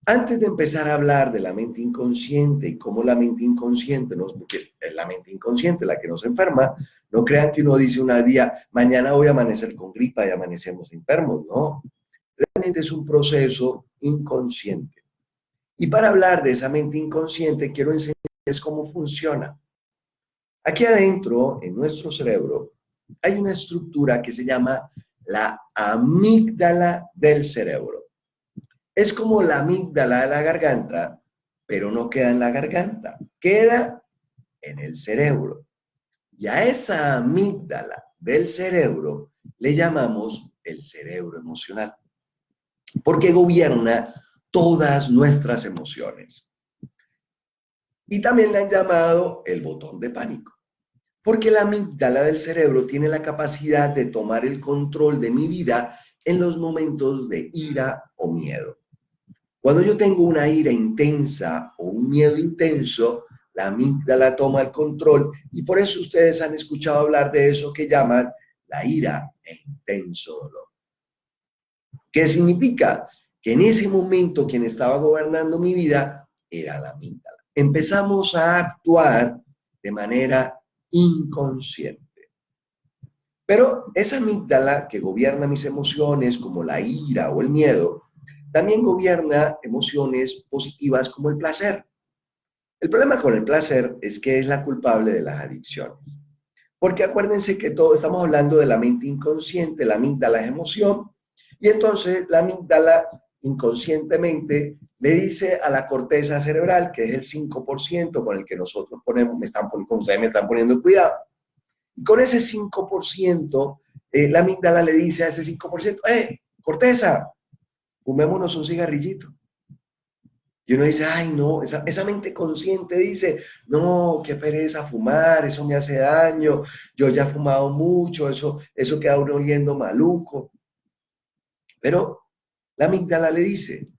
Antes de empezar a hablar de la mente inconsciente y cómo la mente inconsciente porque es la mente inconsciente la que nos enferma, no crean que uno dice un día, mañana voy a amanecer con gripa y amanecemos enfermos, no. Realmente es un proceso inconsciente. Y para hablar de esa mente inconsciente, quiero enseñarles cómo funciona. Aquí adentro, en nuestro cerebro, hay una estructura que se llama la amígdala del cerebro. Es como la amígdala de la garganta, pero no queda en la garganta, queda en el cerebro. Y a esa amígdala del cerebro le llamamos el cerebro emocional, porque gobierna todas nuestras emociones. Y también le han llamado el botón de pánico, porque la amígdala del cerebro tiene la capacidad de tomar el control de mi vida en los momentos de ira o miedo. Cuando yo tengo una ira intensa o un miedo intenso, la amígdala toma el control y por eso ustedes han escuchado hablar de eso que llaman la ira e intenso dolor. ¿Qué significa? Que en ese momento quien estaba gobernando mi vida era la amígdala. Empezamos a actuar de manera inconsciente. Pero esa amígdala que gobierna mis emociones como la ira o el miedo, también gobierna emociones positivas como el placer. El problema con el placer es que es la culpable de las adicciones. Porque acuérdense que todo estamos hablando de la mente inconsciente, la amígdala es emoción, y entonces la amígdala inconscientemente le dice a la corteza cerebral, que es el 5% con el que nosotros ponemos, como ustedes me están poniendo cuidado, y con ese 5%, la amígdala le dice a ese 5%, corteza, fumémonos un cigarrillito. Y uno dice, ay, no, esa mente consciente dice, no, qué pereza fumar, eso me hace daño, yo ya he fumado mucho, eso queda uno oliendo maluco. Pero la amígdala le dice,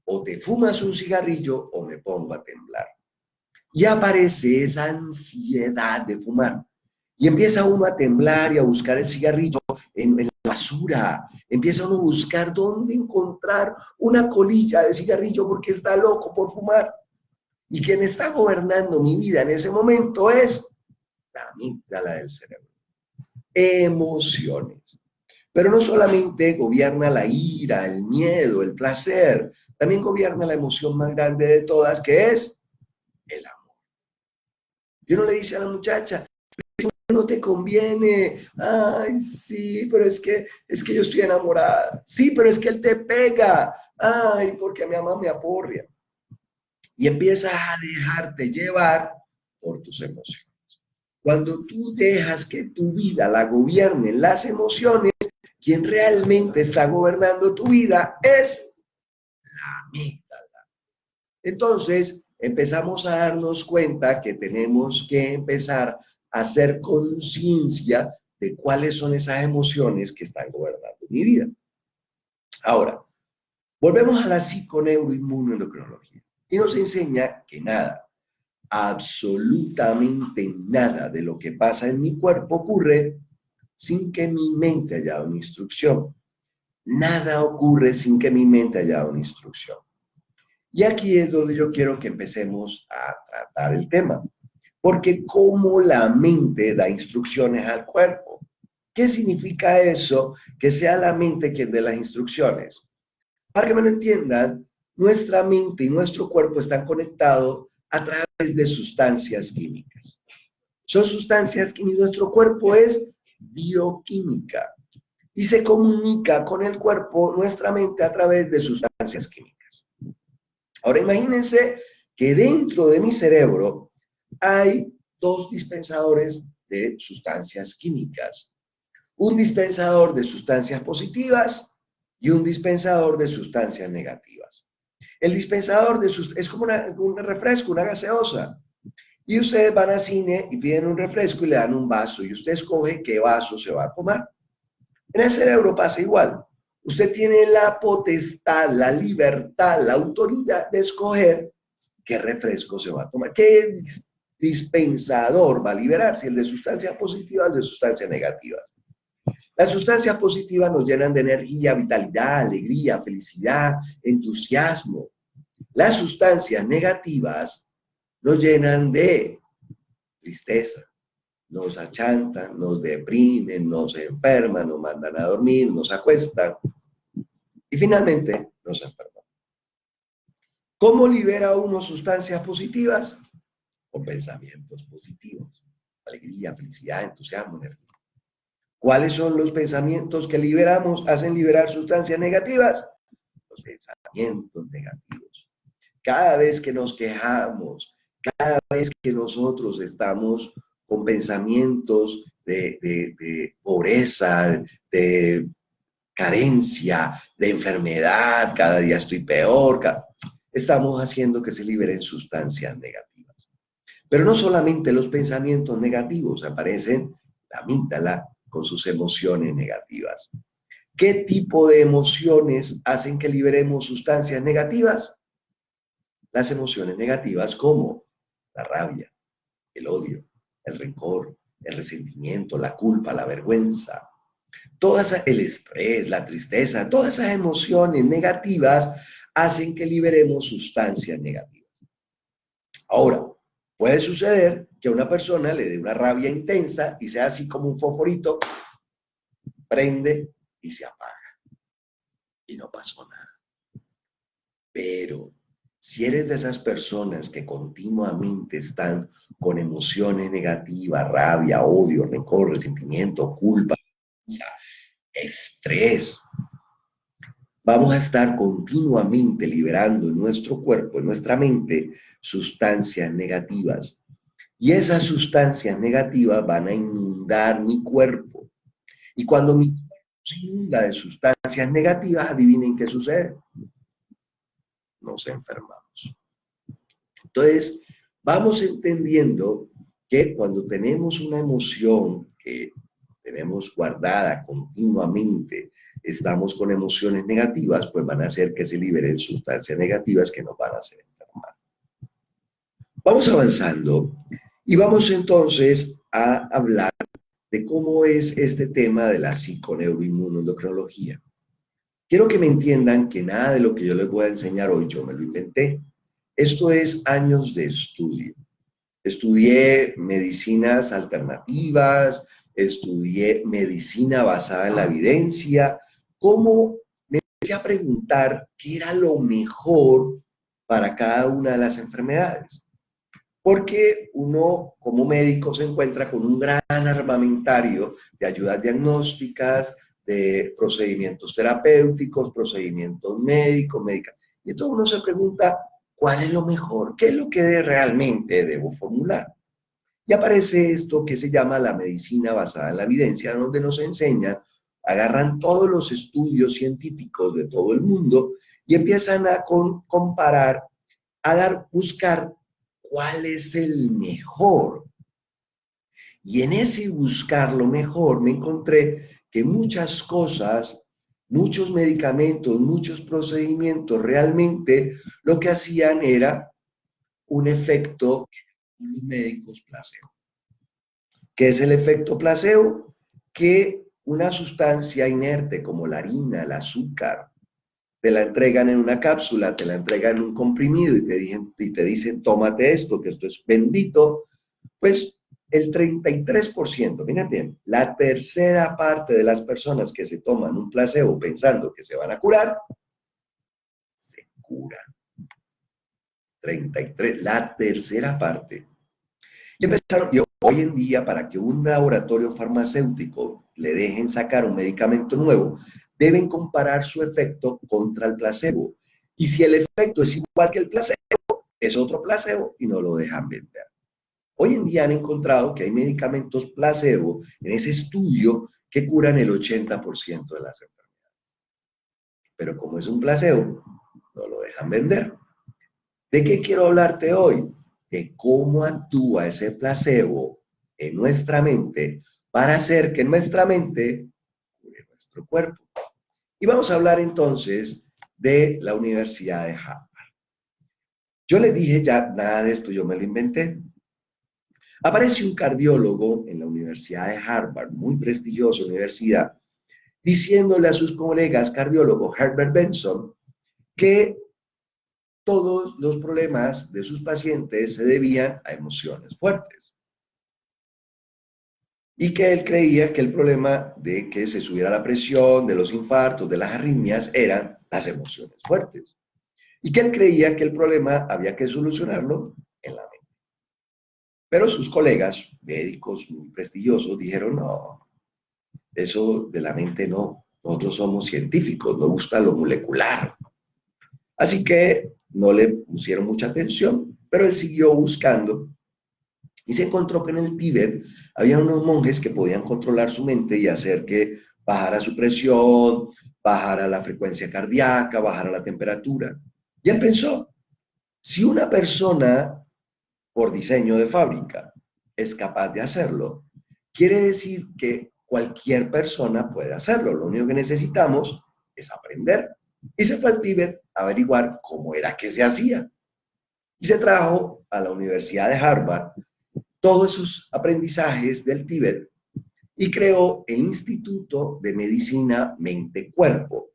o te fumas un cigarrillo o me pongo a temblar. Y aparece esa ansiedad de fumar. Y empieza uno a temblar y a buscar el cigarrillo en la basura. Empieza uno a buscar dónde encontrar una colilla de cigarrillo porque está loco por fumar. Y quien está gobernando mi vida en ese momento es la amígdala del cerebro. Emociones. Pero no solamente gobierna la ira, el miedo, el placer, también gobierna la emoción más grande de todas, que es el amor. Y uno le dice a la muchacha, no te conviene, ay, sí, pero es que yo estoy enamorada, sí, pero es que él te pega, ay, porque mi mamá me aporrea. Y empiezas a dejarte llevar por tus emociones. Cuando tú dejas que tu vida la gobiernen las emociones, quien realmente está gobernando tu vida es la amígdala. Entonces, empezamos a darnos cuenta que tenemos que empezar a hacer conciencia de cuáles son esas emociones que están gobernando mi vida. Ahora, volvemos a la psiconeuroinmunoendocrinología y nos enseña que nada, absolutamente nada de lo que pasa en mi cuerpo ocurre sin que mi mente haya dado una instrucción. Nada ocurre sin que mi mente haya dado una instrucción. Y aquí es donde yo quiero que empecemos a tratar el tema. Porque cómo la mente da instrucciones al cuerpo. ¿Qué significa eso? Que sea la mente quien dé las instrucciones. Para que me lo entiendan, nuestra mente y nuestro cuerpo están conectados a través de sustancias químicas. Son sustancias que nuestro cuerpo es bioquímica y se comunica con el cuerpo, nuestra mente, a través de sustancias químicas. Ahora imagínense que dentro de mi cerebro hay dos dispensadores de sustancias químicas. Un dispensador de sustancias positivas y un dispensador de sustancias negativas. El dispensador es como un refresco, una gaseosa. Y ustedes van al cine y piden un refresco y le dan un vaso y usted escoge qué vaso se va a tomar. En el cerebro pasa igual. Usted tiene la potestad, la libertad, la autoridad de escoger qué refresco se va a tomar, qué dispensador va a liberar, si el de sustancias positivas o de sustancias negativas. Las sustancias positivas nos llenan de energía, vitalidad, alegría, felicidad, entusiasmo. Las sustancias negativas nos llenan de tristeza, nos achantan, nos deprimen, nos enferman, nos mandan a dormir, nos acuestan y finalmente nos enferman. ¿Cómo libera uno sustancias positivas? Con pensamientos positivos. Alegría, felicidad, entusiasmo, energía. ¿Cuáles son los pensamientos que liberamos, hacen liberar sustancias negativas? Los pensamientos negativos. Cada vez que nos quejamos, cada vez que nosotros estamos con pensamientos de pobreza, de carencia, de enfermedad, cada día estoy peor, estamos haciendo que se liberen sustancias negativas. Pero no solamente los pensamientos negativos, aparecen la amígdala con sus emociones negativas. ¿Qué tipo de emociones hacen que liberemos sustancias negativas? Las emociones negativas como la rabia, el odio, el rencor, el resentimiento, la culpa, la vergüenza, el estrés, la tristeza, todas esas emociones negativas hacen que liberemos sustancias negativas. Ahora, puede suceder que a una persona le dé una rabia intensa y sea así como un fosforito, prende y se apaga. Y no pasó nada. Pero si eres de esas personas que continuamente están con emociones negativas, rabia, odio, rencor, resentimiento, culpa, estrés, vamos a estar continuamente liberando en nuestro cuerpo, en nuestra mente, sustancias negativas. Y esas sustancias negativas van a inundar mi cuerpo. Y cuando mi cuerpo se inunda de sustancias negativas, adivinen qué sucede. Nos enfermamos. Entonces, vamos entendiendo que cuando tenemos una emoción que tenemos guardada continuamente, estamos con emociones negativas, pues van a hacer que se liberen sustancias negativas que nos van a hacer enfermar. Vamos avanzando y vamos entonces a hablar de cómo es este tema de la psiconeuroinmunoendocrinología. Quiero que me entiendan que nada de lo que yo les voy a enseñar hoy yo me lo inventé. Esto es años de estudio. Estudié medicinas alternativas, estudié medicina basada en la evidencia, cómo me empecé a preguntar qué era lo mejor para cada una de las enfermedades. Porque uno como médico se encuentra con un gran armamentario de ayudas diagnósticas, de procedimientos terapéuticos, procedimientos médicos, y entonces uno se pregunta, ¿cuál es lo mejor? ¿Qué es lo que realmente debo formular? Y aparece esto que se llama la medicina basada en la evidencia, donde nos enseñan, agarran todos los estudios científicos de todo el mundo y empiezan a comparar, buscar cuál es el mejor. Y en ese buscar lo mejor me encontré que muchas cosas, muchos medicamentos, muchos procedimientos, realmente lo que hacían era un efecto que los médicos placebo. ¿Qué es el efecto placebo? Que una sustancia inerte como la harina, el azúcar, te la entregan en una cápsula, te la entregan en un comprimido y te dicen, tómate esto, que esto es bendito, pues el 33%, miren bien, la tercera parte de las personas que se toman un placebo pensando que se van a curar, se curan. 33, la tercera parte. Y empezaron, y hoy en día, para que un laboratorio farmacéutico le dejen sacar un medicamento nuevo, deben comparar su efecto contra el placebo. Y si el efecto es igual que el placebo, es otro placebo y no lo dejan vender. Hoy en día han encontrado que hay medicamentos placebo en ese estudio que curan el 80% de las enfermedades. Pero como es un placebo, no lo dejan vender. ¿De qué quiero hablarte hoy? De cómo actúa ese placebo en nuestra mente para hacer que nuestra mente cure nuestro cuerpo. Y vamos a hablar entonces de la Universidad de Harvard. Yo les dije ya, nada de esto yo me lo inventé. Aparece un cardiólogo en la Universidad de Harvard, muy prestigiosa universidad, diciéndole a sus colegas cardiólogos, Herbert Benson, que todos los problemas de sus pacientes se debían a emociones fuertes. Y que él creía que el problema de que se subiera la presión, de los infartos, de las arritmias, eran las emociones fuertes. Y que él creía que el problema había que solucionarlo en la mente. Pero sus colegas, médicos muy prestigiosos, dijeron, no, eso de la mente no, nosotros somos científicos, nos gusta lo molecular. Así que no le pusieron mucha atención, pero él siguió buscando y se encontró que en el Tíbet había unos monjes que podían controlar su mente y hacer que bajara su presión, bajara la frecuencia cardíaca, bajara la temperatura. Y él pensó, si una persona por diseño de fábrica es capaz de hacerlo, quiere decir que cualquier persona puede hacerlo. Lo único que necesitamos es aprender. Y se fue al Tíbet a averiguar cómo era que se hacía. Y se trajo a la Universidad de Harvard todos esos aprendizajes del Tíbet y creó el Instituto de Medicina Mente-Cuerpo,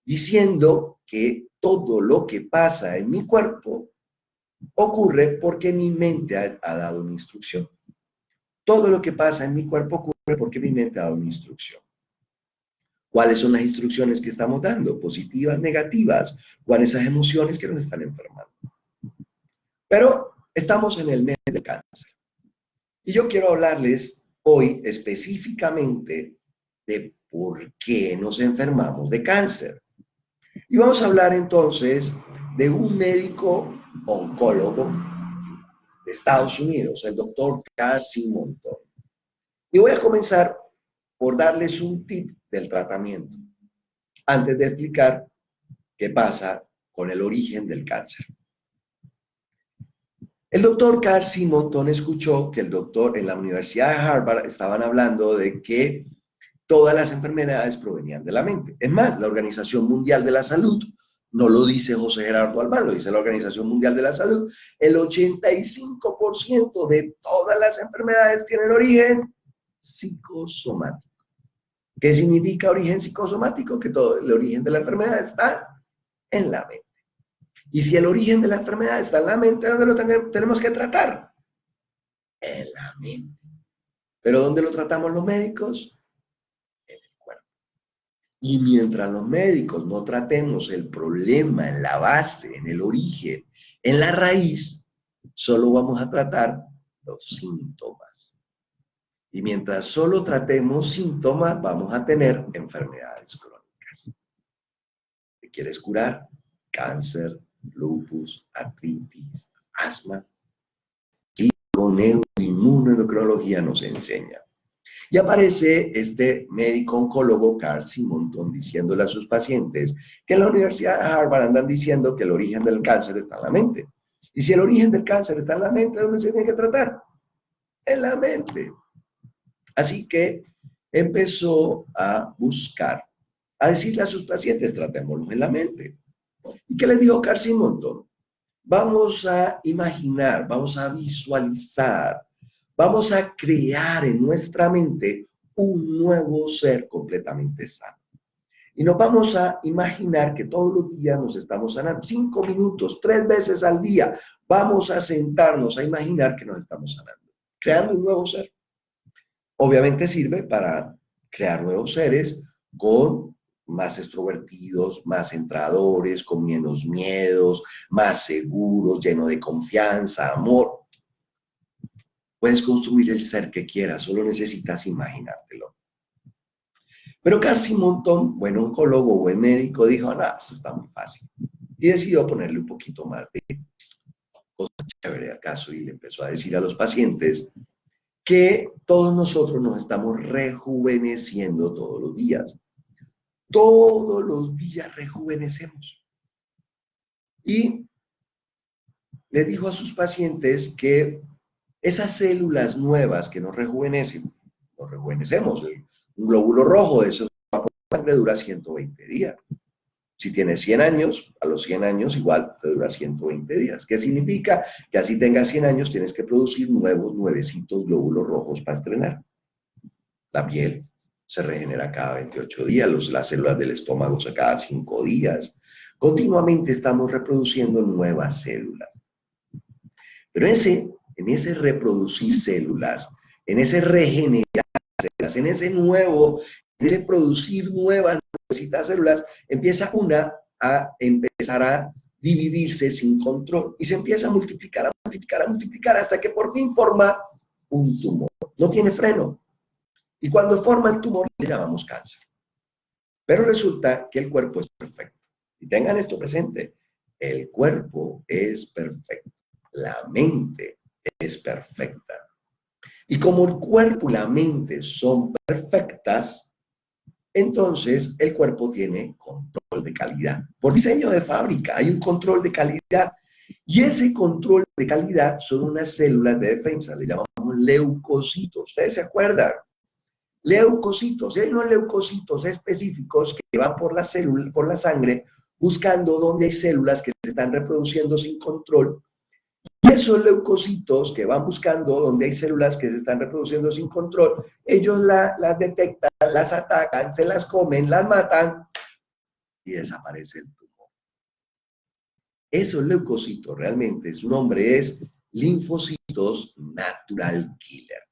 diciendo que todo lo que pasa en mi cuerpo ocurre porque mi mente ha dado una instrucción. Todo lo que pasa en mi cuerpo ocurre porque mi mente ha dado una instrucción. ¿Cuáles son las instrucciones que estamos dando? Positivas, negativas. ¿Cuáles son las emociones que nos están enfermando? Pero estamos en el mes del cáncer. Y yo quiero hablarles hoy específicamente de por qué nos enfermamos de cáncer. Y vamos a hablar entonces de un médico oncólogo de Estados Unidos, el doctor Carl Simonton. Y voy a comenzar por darles un tip del tratamiento, antes de explicar qué pasa con el origen del cáncer. El doctor Carl Simonton escuchó que el doctor en la Universidad de Harvard estaban hablando de que todas las enfermedades provenían de la mente. Es más, la Organización Mundial de la Salud, no lo dice José Gerardo Albán, lo dice la Organización Mundial de la Salud, el 85% de todas las enfermedades tienen origen psicosomático. ¿Qué significa origen psicosomático? Que todo el origen de la enfermedad está en la mente. Y si el origen de la enfermedad está en la mente, ¿dónde lo tenemos que tratar? En la mente. ¿Pero dónde lo tratamos los médicos? En el cuerpo. Y mientras los médicos no tratemos el problema en la base, en el origen, en la raíz, solo vamos a tratar los síntomas. Y mientras solo tratemos síntomas, vamos a tener enfermedades crónicas. ¿Te quieres curar? Cáncer, lupus, artritis, asma. Y con neuroinmunoendocrinología nos enseña. Y aparece este médico oncólogo, Carl Simonton, diciéndole a sus pacientes que en la Universidad de Harvard andan diciendo que el origen del cáncer está en la mente. Y si el origen del cáncer está en la mente, ¿dónde se tiene que tratar? En la mente. Así que empezó a buscar, a decirle a sus pacientes, tratémoslos en la mente. ¿Y qué les dijo Carl Simonton? Vamos a imaginar, vamos a visualizar, vamos a crear en nuestra mente un nuevo ser completamente sano. Y nos vamos a imaginar que todos los días nos estamos sanando, 5 minutos, 3 veces al día. Vamos a sentarnos a imaginar que nos estamos sanando, creando un nuevo ser. Obviamente sirve para crear nuevos seres con más extrovertidos, más centradores, con menos miedos, más seguros, llenos de confianza, amor. Puedes construir el ser que quieras, solo necesitas imaginártelo. Pero Carl Simonton, buen oncólogo, buen médico, dijo, no, eso está muy fácil. Y decidió ponerle un poquito más de cosas chévere al caso y le empezó a decir a los pacientes que todos nosotros nos estamos rejuveneciendo todos los días. Todos los días rejuvenecemos. Y le dijo a sus pacientes que esas células nuevas que nos rejuvenecemos, un glóbulo rojo de esos sangre dura 120 días. Si tienes 100 años, a los 100 años igual te dura 120 días. ¿Qué significa? Que así tengas 100 años tienes que producir nuevecitos glóbulos rojos para estrenar. La piel se regenera cada 28 días, las células del estómago cada 5 días. Continuamente estamos reproduciendo nuevas células. Pero en ese reproducir células, en ese regenerar células, en ese producir nuevas células, empieza una a empezar a dividirse sin control y se empieza a multiplicar, a multiplicar, a multiplicar hasta que por fin forma un tumor. No tiene freno. Y cuando forma el tumor le llamamos cáncer. Pero resulta que el cuerpo es perfecto. Y tengan esto presente, el cuerpo es perfecto, la mente es perfecta. Y como el cuerpo y la mente son perfectas, entonces el cuerpo tiene control de calidad. Por diseño de fábrica hay un control de calidad. Y ese control de calidad son unas células de defensa, le llamamos leucocitos. ¿Ustedes se acuerdan? Leucocitos, y hay unos leucocitos específicos que van por la célula, por la sangre, buscando dónde hay células que se están reproduciendo sin control. Y esos leucocitos que van buscando donde hay células que se están reproduciendo sin control, ellos las detectan, las atacan, se las comen, las matan y desaparece el tumor. Esos leucocitos realmente, su nombre es linfocitos natural killer.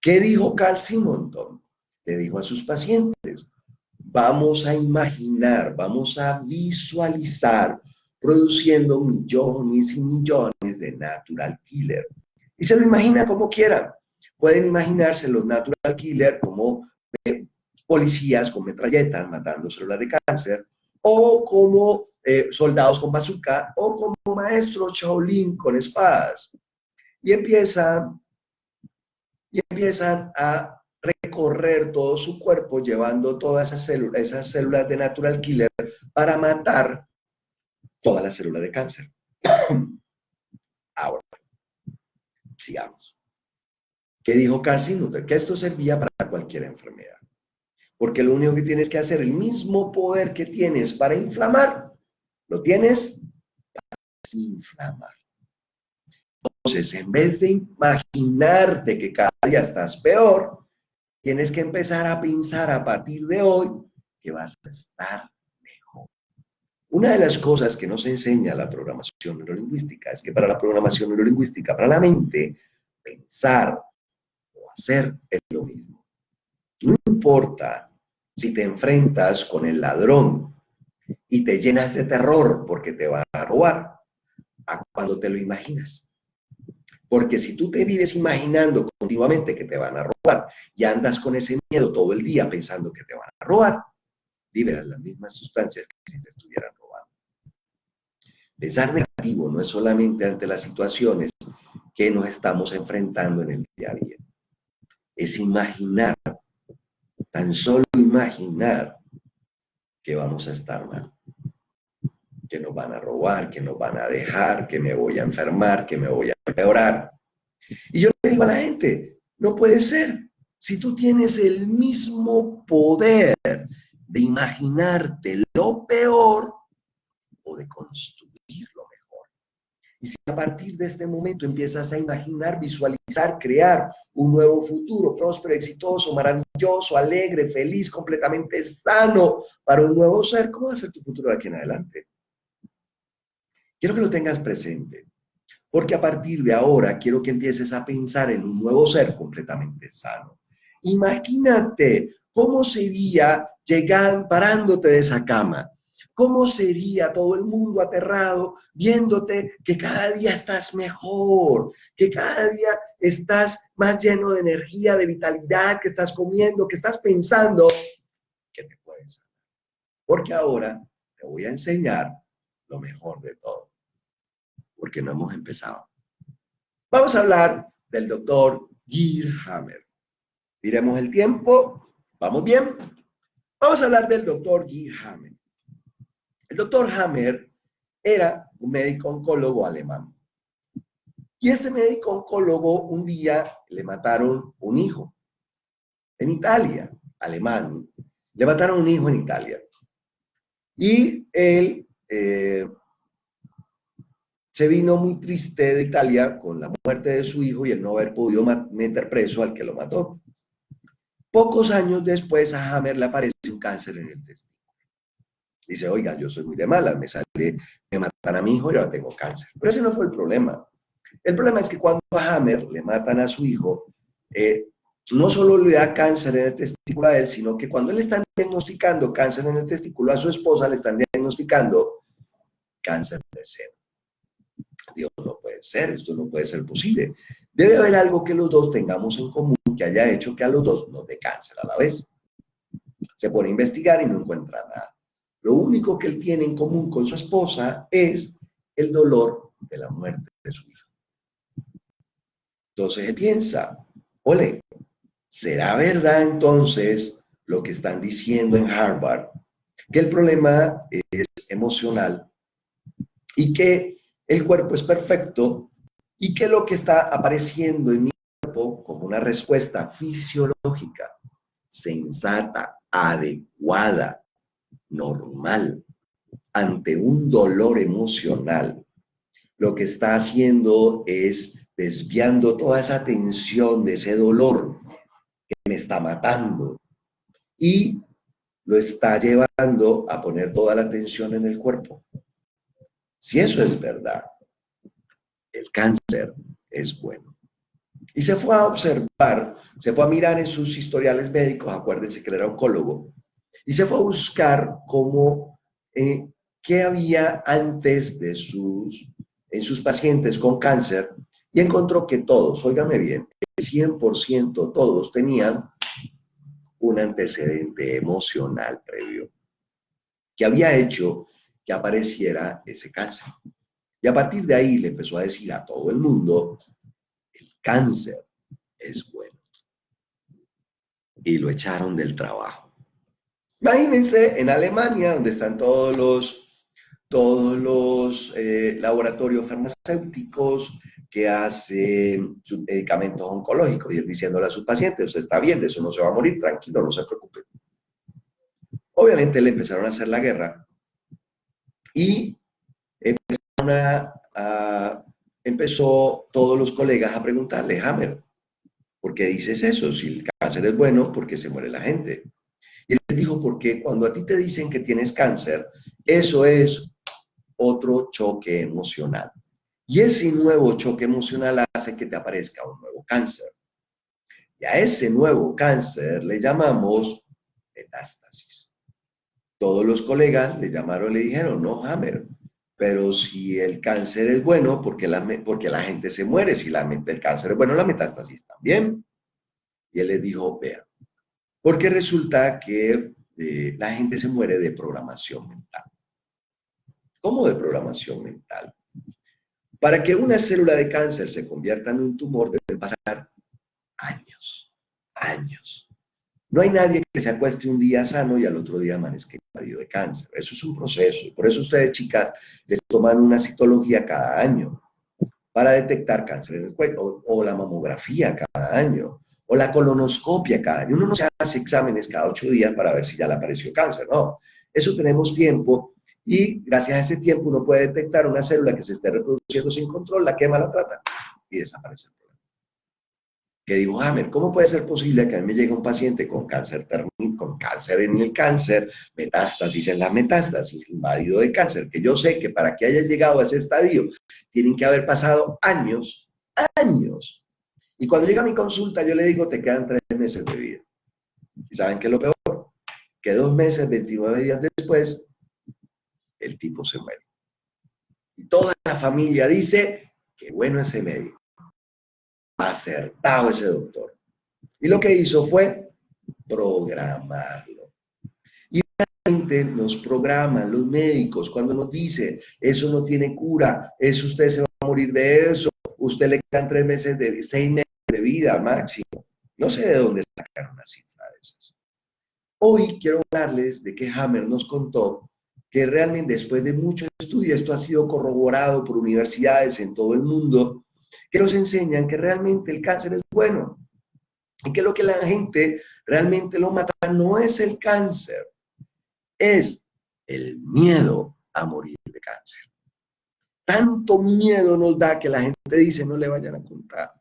¿Qué dijo Carl Simonton? Le dijo a sus pacientes, vamos a imaginar, vamos a visualizar produciendo millones y millones de natural killer. Y se lo imagina como quieran. Pueden imaginarse los natural killer como policías con metralletas matando células de cáncer, o como soldados con bazooka, o como maestros Shaolin con espadas. Y empiezan a recorrer todo su cuerpo llevando todas esas células de natural killer para matar todas las células de cáncer. Ahora, sigamos. ¿Qué dijo Carl Simonton? Que esto servía para cualquier enfermedad. Porque lo único que tienes que hacer, el mismo poder que tienes para inflamar, lo tienes para desinflamar. Entonces, en vez de imaginarte que cada día estás peor, tienes que empezar a pensar a partir de hoy que vas a estar mejor. Una de las cosas que nos enseña la programación neurolingüística es que para la programación neurolingüística, para la mente, pensar o hacer es lo mismo. No importa si te enfrentas con el ladrón y te llenas de terror porque te va a robar, a cuando te lo imaginas. Porque si tú te vives imaginando continuamente que te van a robar y andas con ese miedo todo el día pensando que te van a robar, liberas las mismas sustancias que si te estuvieran robando. Pensar negativo no es solamente ante las situaciones que nos estamos enfrentando en el día a día. Es imaginar, tan solo imaginar que vamos a estar mal, que nos van a robar, que nos van a dejar, que me voy a enfermar, que me voy a empeorar. Y yo le digo a la gente, no puede ser. Si tú tienes el mismo poder de imaginarte lo peor o de construir lo mejor. Y si a partir de este momento empiezas a imaginar, visualizar, crear un nuevo futuro próspero, exitoso, maravilloso, alegre, feliz, completamente sano para un nuevo ser, ¿cómo va a ser tu futuro de aquí en adelante? Quiero que lo tengas presente. Porque a partir de ahora quiero que empieces a pensar en un nuevo ser completamente sano. Imagínate cómo sería llegar parándote de esa cama. ¿Cómo sería todo el mundo aterrado viéndote que cada día estás mejor, que cada día estás más lleno de energía, de vitalidad, que estás comiendo, que estás pensando que te puedes sanar? Porque ahora te voy a enseñar lo mejor de todo. Porque no hemos empezado. Vamos a hablar del doctor Gerd Hammer. Miremos el tiempo. ¿Vamos bien? Vamos a hablar del doctor Gerd Hammer. El doctor Hammer era un médico oncólogo alemán. Y este médico oncólogo un día le mataron un hijo en Italia, alemán. Le mataron un hijo en Italia. Y él se vino muy triste de Italia con la muerte de su hijo y el no haber podido meter preso al que lo mató. Pocos años después a Hammer le aparece un cáncer en el testículo. Dice, oiga, yo soy muy de malas, me matan a mi hijo y ahora tengo cáncer. Pero ese no fue el problema. El problema es que cuando a Hammer le matan a su hijo, no solo le da cáncer en el testículo a él, sino que cuando le están diagnosticando cáncer en el testículo a su esposa, le están diagnosticando cáncer de seno. Dios, no puede ser, esto no puede ser posible. Debe haber algo que los dos tengamos en común que haya hecho que a los dos nos dé cáncer a la vez. Se pone a investigar y no encuentra nada. Lo único que él tiene en común con su esposa es el dolor de la muerte de su hijo. Entonces él piensa, ole, ¿será verdad entonces lo que están diciendo en Harvard? Que el problema es emocional y que el cuerpo es perfecto y que lo que está apareciendo en mi cuerpo como una respuesta fisiológica, sensata, adecuada, normal, ante un dolor emocional, lo que está haciendo es desviando toda esa tensión de ese dolor que me está matando y lo está llevando a poner toda la tensión en el cuerpo. Si eso es verdad, el cáncer es bueno. Y se fue a observar, se fue a mirar en sus historiales médicos, acuérdense que él era oncólogo, y se fue a buscar cómo, qué había antes de en sus pacientes con cáncer, y encontró que todos, óigame bien, el 100% todos tenían un antecedente emocional previo que había hecho que apareciera ese cáncer. Y a partir de ahí le empezó a decir a todo el mundo, el cáncer es bueno. Y lo echaron del trabajo. Imagínense en Alemania, donde están todos los laboratorios farmacéuticos que hacen medicamentos oncológicos, y él diciéndole a sus pacientes, usted está bien, de eso no se va a morir, tranquilo, no se preocupe. Obviamente le empezaron a hacer la guerra y empezó todos los colegas a preguntarle, Hammer, ¿por qué dices eso? Si el cáncer es bueno, ¿por qué se muere la gente? Y él dijo, porque cuando a ti te dicen que tienes cáncer, eso es otro choque emocional. Y ese nuevo choque emocional hace que te aparezca un nuevo cáncer. Y a ese nuevo cáncer le llamamos metástasis. Todos los colegas le llamaron y le dijeron, no, Hammer, pero si el cáncer es bueno, porque la gente se muere? Si el cáncer es bueno, la metástasis también. Y él les dijo, vea, porque resulta que la gente se muere de programación mental. ¿Cómo de programación mental? Para que una célula de cáncer se convierta en un tumor deben pasar años, años. No hay nadie que se acueste un día sano y al otro día amanezca invadido de cáncer. Eso es un proceso. Por eso ustedes, chicas, les toman una citología cada año para detectar cáncer en el cuello, o la mamografía cada año, o la colonoscopia cada año. Uno no se hace exámenes cada 8 días para ver si ya le apareció cáncer, no. Eso tenemos tiempo y gracias a ese tiempo uno puede detectar una célula que se esté reproduciendo sin control, la quema, la trata y desaparece el problema. Que digo, Hammer, ¿cómo puede ser posible que a mí me llegue un paciente con cáncer con cáncer en el cáncer, metástasis en la metástasis, invadido de cáncer, que yo sé que para que haya llegado a ese estadio tienen que haber pasado años, años? Y cuando llega a mi consulta yo le digo, te quedan 3 meses de vida. ¿Y saben qué es lo peor? Que 2 meses, 29 días después, el tipo se muere. Y toda la familia dice, qué bueno ese médico, acertado ese doctor. Y lo que hizo fue programarlo. Y realmente nos programan los médicos cuando nos dicen, eso no tiene cura, eso usted se va a morir de eso, usted le quedan 3 meses 6 meses de vida máximo. No sé de dónde sacaron una cifra de esas. Hoy quiero hablarles de que Hammer nos contó que realmente después de muchos estudios, esto ha sido corroborado por universidades en todo el mundo, que nos enseñan que realmente el cáncer es bueno. Y que lo que la gente realmente lo mata no es el cáncer, es el miedo a morir de cáncer. Tanto miedo nos da que la gente dice no le vayan a contar.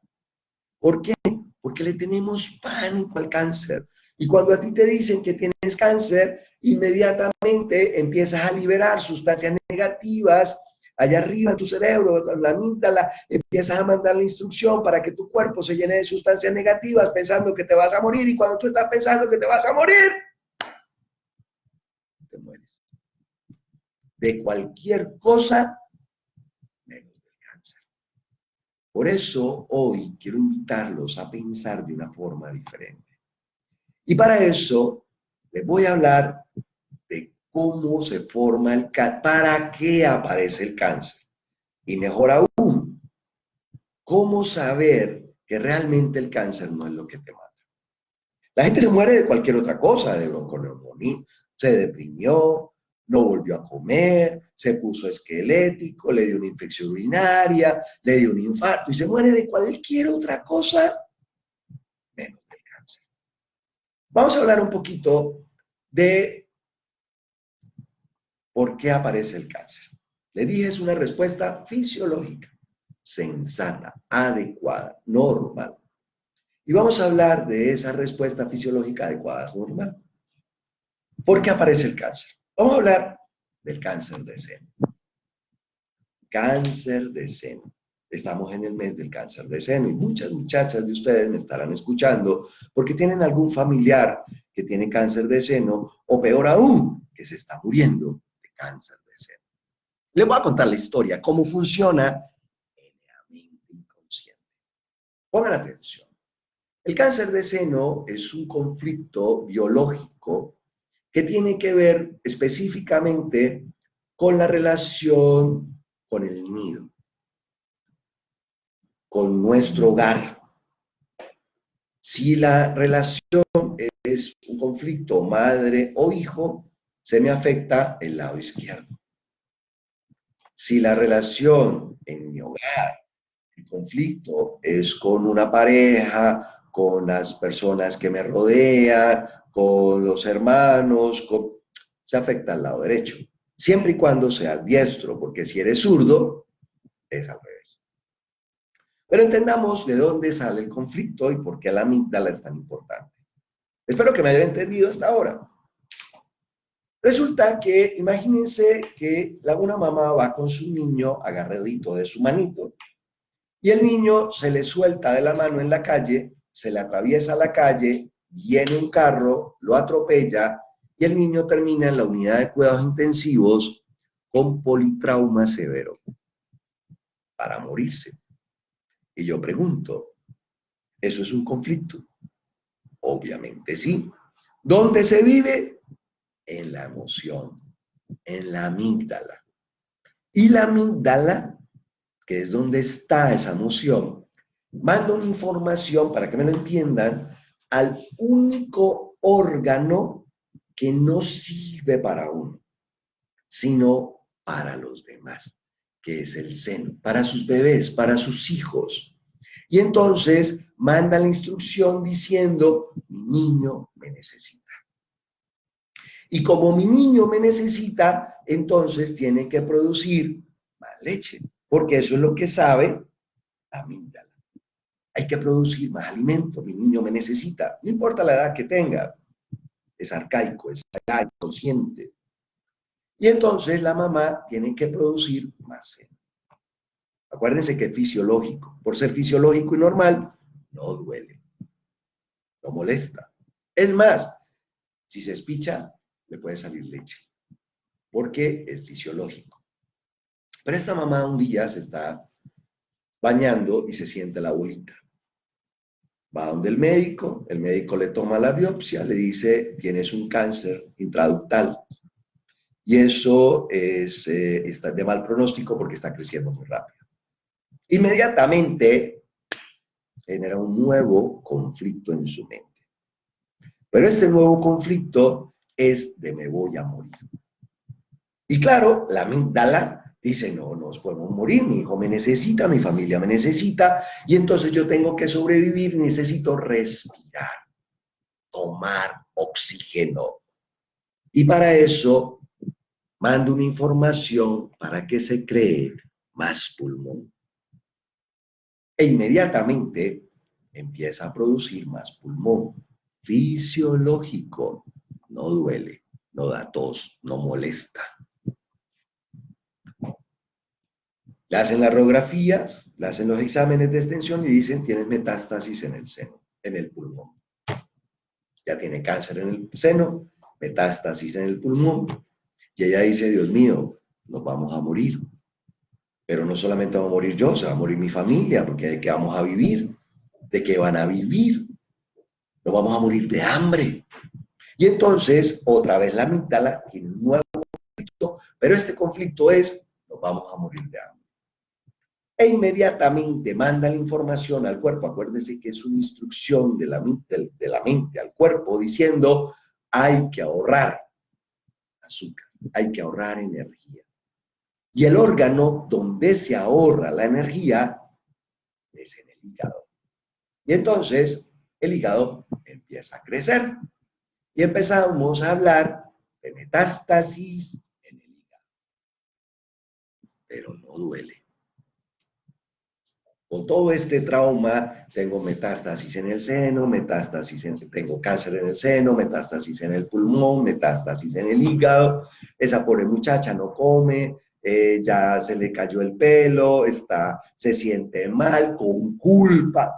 ¿Por qué? Porque le tenemos pánico al cáncer. Y cuando a ti te dicen que tienes cáncer inmediatamente empiezas a liberar sustancias negativas allá arriba en tu cerebro, con la amígdala, empiezas a mandar la instrucción para que tu cuerpo se llene de sustancias negativas pensando que te vas a morir, y cuando tú estás pensando que te vas a morir, te mueres. De cualquier cosa, menos del cáncer. Por eso hoy quiero invitarlos a pensar de una forma diferente. Y para eso les voy a hablar de cómo se forma el cáncer, para qué aparece el cáncer. Y mejor aún, cómo saber que realmente el cáncer no es lo que te mata. La gente se muere de cualquier otra cosa, de bronconeumonía, se deprimió, no volvió a comer, se puso esquelético, le dio una infección urinaria, le dio un infarto, y se muere de cualquier otra cosa, menos del cáncer. Vamos a hablar un poquito de por qué aparece el cáncer. Le dije, es una respuesta fisiológica, sensata, adecuada, normal. Y vamos a hablar de esa respuesta fisiológica adecuada, normal. ¿Por qué aparece el cáncer? Vamos a hablar del cáncer de seno. Cáncer de seno. Estamos en el mes del cáncer de seno y muchas muchachas de ustedes me estarán escuchando porque tienen algún familiar que tiene cáncer de seno, o peor aún, que se está muriendo de cáncer de seno. Les voy a contar la historia, cómo funciona en la mente inconsciente. Pongan atención. El cáncer de seno es un conflicto biológico que tiene que ver específicamente con la relación con el nido, con nuestro hogar. Si la relación es un conflicto madre o hijo, se me afecta el lado izquierdo. Si la relación en mi hogar, el conflicto es con una pareja, con las personas que me rodean, con los hermanos, se afecta al lado derecho. Siempre y cuando seas diestro, porque si eres zurdo, es al revés. Pero entendamos de dónde sale el conflicto y por qué la amígdala es tan importante. Espero que me hayan entendido hasta ahora. Resulta que, imagínense que una mamá va con su niño agarradito de su manito y el niño se le suelta de la mano en la calle, se le atraviesa la calle, viene un carro, lo atropella y el niño termina en la unidad de cuidados intensivos con politrauma severo para morirse. Y yo pregunto, ¿eso es un conflicto? Obviamente sí. ¿Dónde se vive? En la emoción, en la amígdala. Y la amígdala, que es donde está esa emoción, manda una información, para que me lo entiendan, al único órgano que no sirve para uno, sino para los demás, que es el seno, para sus bebés, para sus hijos. Y entonces manda la instrucción diciendo, mi niño me necesita. Y como mi niño me necesita, entonces tiene que producir más leche, porque eso es lo que sabe la amígdala. Hay que producir más alimento, mi niño me necesita, no importa la edad que tenga, es arcaico, es inconsciente. Y entonces la mamá tiene que producir más seno. Acuérdense que es fisiológico. Por ser fisiológico y normal, no duele, no molesta. Es más, si se espicha, le puede salir leche, porque es fisiológico. Pero esta mamá un día se está bañando y se siente la bolita. Va donde el médico le toma la biopsia, le dice, tienes un cáncer intraductal. Y eso está de mal pronóstico porque está creciendo muy rápido. Inmediatamente genera un nuevo conflicto en su mente. Pero este nuevo conflicto es de me voy a morir. Y claro, la amígdala dice, no nos podemos morir, mi hijo me necesita, mi familia me necesita, y entonces yo tengo que sobrevivir, necesito respirar, tomar oxígeno. Y para eso mando una información para que se cree más pulmón. E inmediatamente empieza a producir más pulmón. Fisiológico, no duele. no da tos, no molesta. Le hacen las radiografías, le hacen los exámenes de extensión y dicen, tienes metástasis en el seno, en el pulmón. Ya tiene cáncer en el seno, metástasis en el pulmón. Y ella dice, Dios mío, nos vamos a morir. Pero no solamente vamos a morir yo, se va a morir mi familia, porque ¿de qué vamos a vivir? ¿De qué van a vivir? Nos vamos a morir de hambre. Y entonces, otra vez la amígdala tiene un nuevo conflicto, pero este conflicto es, nos vamos a morir de hambre. E inmediatamente manda la información al cuerpo. Acuérdese que es una instrucción de la mente al cuerpo diciendo, hay que ahorrar azúcar, hay que ahorrar energía. Y el órgano donde se ahorra la energía es en el hígado. Y entonces el hígado empieza a crecer. Y empezamos a hablar de metástasis en el hígado. Pero no duele. Con todo este trauma, tengo metástasis en el seno, tengo cáncer en el seno, metástasis en el pulmón, metástasis en el hígado. Esa pobre muchacha no come, ya se le cayó el pelo, se siente mal, con culpa.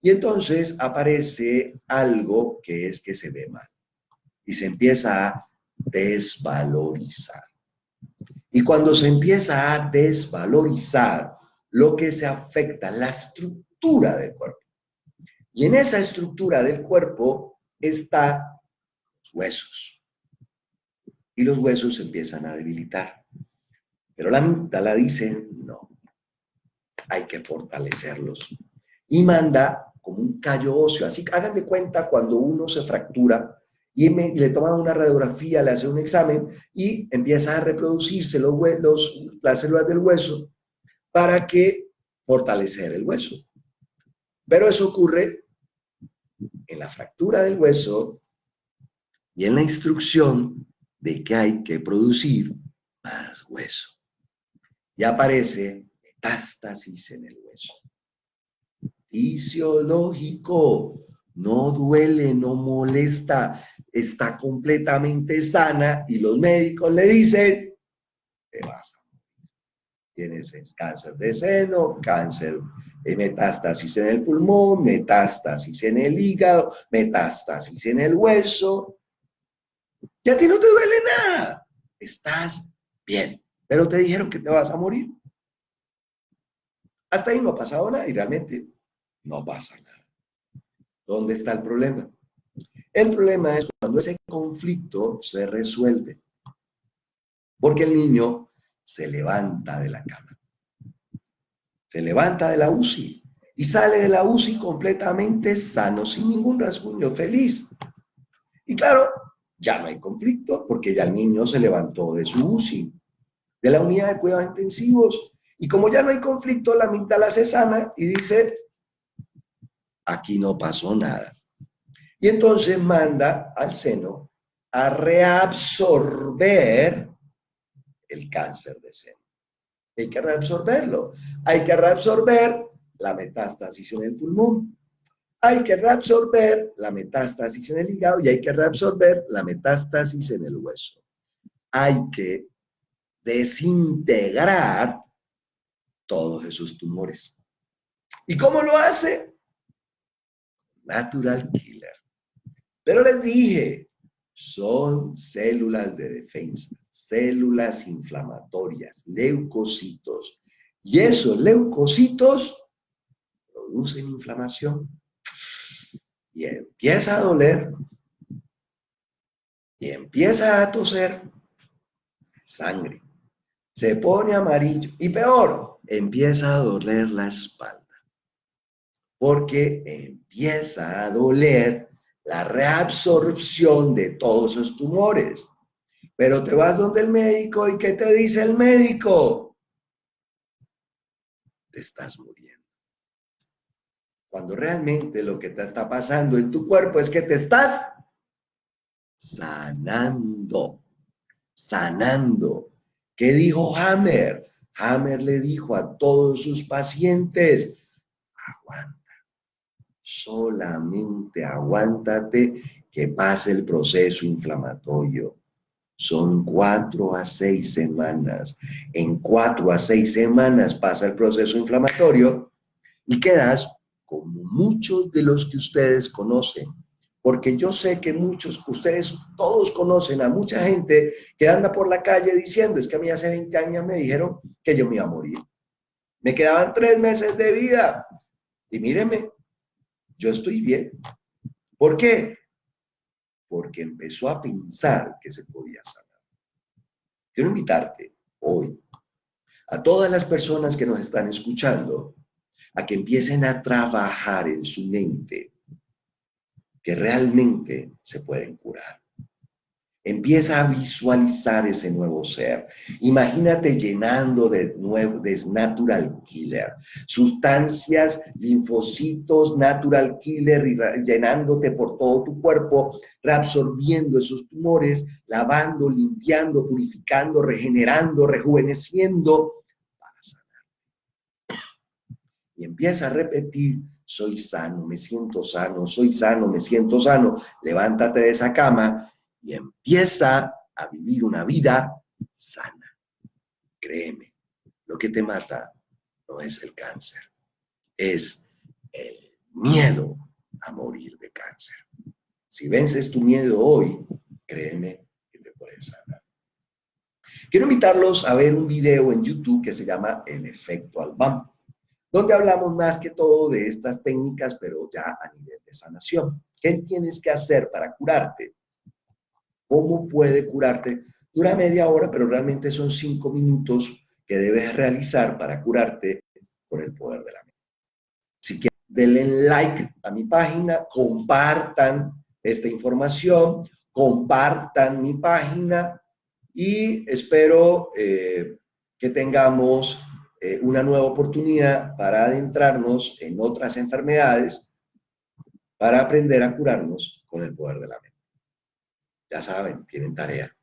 Y entonces aparece algo que es que se ve mal y se empieza a desvalorizar. Y cuando se empieza a desvalorizar, lo que se afecta la estructura del cuerpo. Y en esa estructura del cuerpo están los huesos. Y los huesos se empiezan a debilitar. Pero la amígdala dice, no, hay que fortalecerlos. Y manda como un callo óseo. Así que hagan de cuenta cuando uno se fractura y le toman una radiografía, le hacen un examen y empiezan a reproducirse las células del hueso para que fortalecer el hueso. Pero eso ocurre en la fractura del hueso y en la instrucción de que hay que producir más hueso. Y aparece metástasis en el hueso. Fisiológico, no duele, no molesta, está completamente sana y los médicos le dicen, te vas a morir. Tienes cáncer de seno, metástasis en el pulmón, metástasis en el hígado, metástasis en el hueso. Y a ti no te duele nada, estás bien, pero te dijeron que te vas a morir. Hasta ahí no ha pasado nada y realmente no pasa nada. ¿Dónde está el problema? El problema es cuando ese conflicto se resuelve. Porque el niño se levanta de la cama. Se levanta de la UCI y sale de la UCI completamente sano, sin ningún rasguño, feliz. Y claro, ya no hay conflicto porque ya el niño se levantó de su UCI, de la unidad de cuidados intensivos. Y como ya no hay conflicto, la amígdala se sana y dice, aquí no pasó nada. Y entonces manda al seno a reabsorber el cáncer de seno. Hay que reabsorberlo. Hay que reabsorber la metástasis en el pulmón. Hay que reabsorber la metástasis en el hígado y hay que reabsorber la metástasis en el hueso. Hay que desintegrar todos esos tumores. ¿Y cómo lo hace? Natural killer. Pero les dije, son células de defensa, células inflamatorias, leucocitos. Y esos leucocitos producen inflamación. Y empieza a doler. Y empieza a toser sangre. Se pone amarillo. Y peor, empieza a doler la espalda. Porque empieza a doler la reabsorción de todos esos tumores. Pero te vas donde el médico y ¿qué te dice el médico? Te estás muriendo. Cuando realmente lo que te está pasando en tu cuerpo es que te estás sanando. Sanando. ¿Qué dijo Hammer? Hammer le dijo a todos sus pacientes, aguanta, solamente aguántate, que pase el proceso inflamatorio. Son 4 a 6 semanas. En 4 a 6 semanas pasa el proceso inflamatorio y quedas como muchos de los que ustedes conocen. Porque yo sé que muchos, ustedes todos conocen a mucha gente que anda por la calle diciendo, es que a mí hace 20 años me dijeron que yo me iba a morir. Me quedaban 3 meses de vida. Y míreme, yo estoy bien. ¿Por qué? Porque empezó a pensar que se podía sanar. Quiero invitarte hoy a todas las personas que nos están escuchando a que empiecen a trabajar en su mente que realmente se pueden curar. Empieza a visualizar ese nuevo ser. Imagínate llenando de natural killer, sustancias, linfocitos, natural killer, y llenándote por todo tu cuerpo, reabsorbiendo esos tumores, lavando, limpiando, purificando, regenerando, rejuveneciendo, para sanar. Y empieza a repetir: soy sano, me siento sano, soy sano, me siento sano. Levántate de esa cama y empieza a vivir una vida sana. Créeme, lo que te mata no es el cáncer, es el miedo a morir de cáncer. Si vences tu miedo hoy, créeme que te puedes sanar. Quiero invitarlos a ver un video en YouTube que se llama El Efecto Alban, donde hablamos más que todo de estas técnicas, pero ya a nivel de sanación. ¿Qué tienes que hacer para curarte? ¿Cómo puede curarte? Dura media hora, pero realmente son 5 minutos que debes realizar para curarte con el poder de la mente. Si quieren, denle like a mi página, compartan esta información, compartan mi página y espero que tengamos una nueva oportunidad para adentrarnos en otras enfermedades para aprender a curarnos con el poder de la mente. Ya saben, tienen tarea.